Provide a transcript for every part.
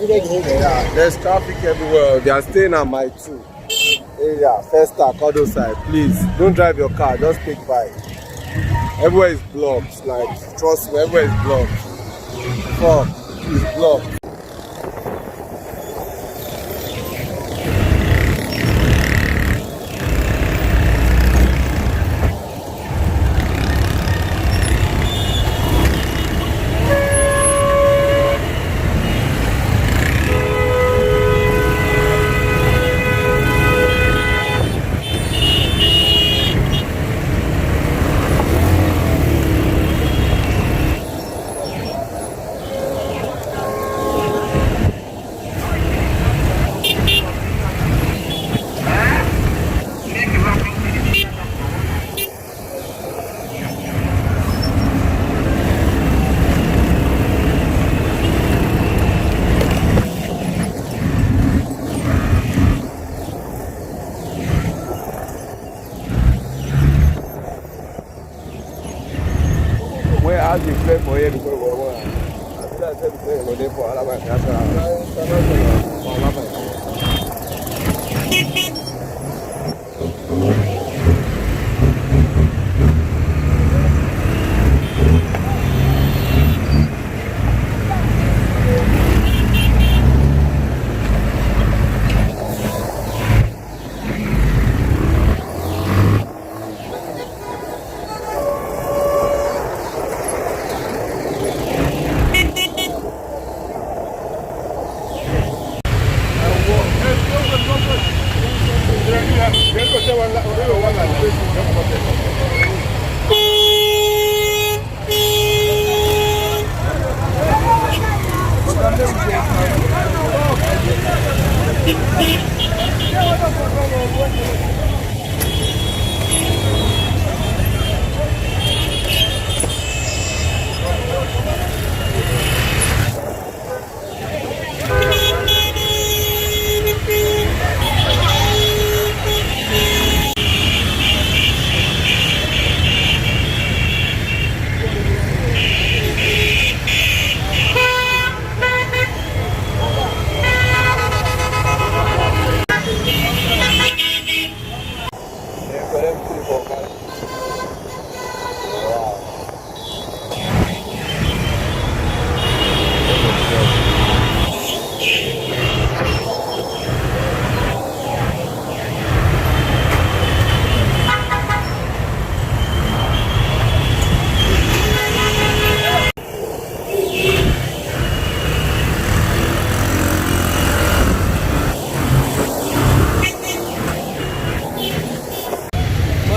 There's traffic everywhere. They are staying at my 2 area, first star, Kodo side. Please don't drive your car, just take bike. Everywhere is blocked. Like, trust me, everywhere is blocked. Fuck, it's blocked. Where are you play for here because we're I said play no day for Alaba.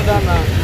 Dana.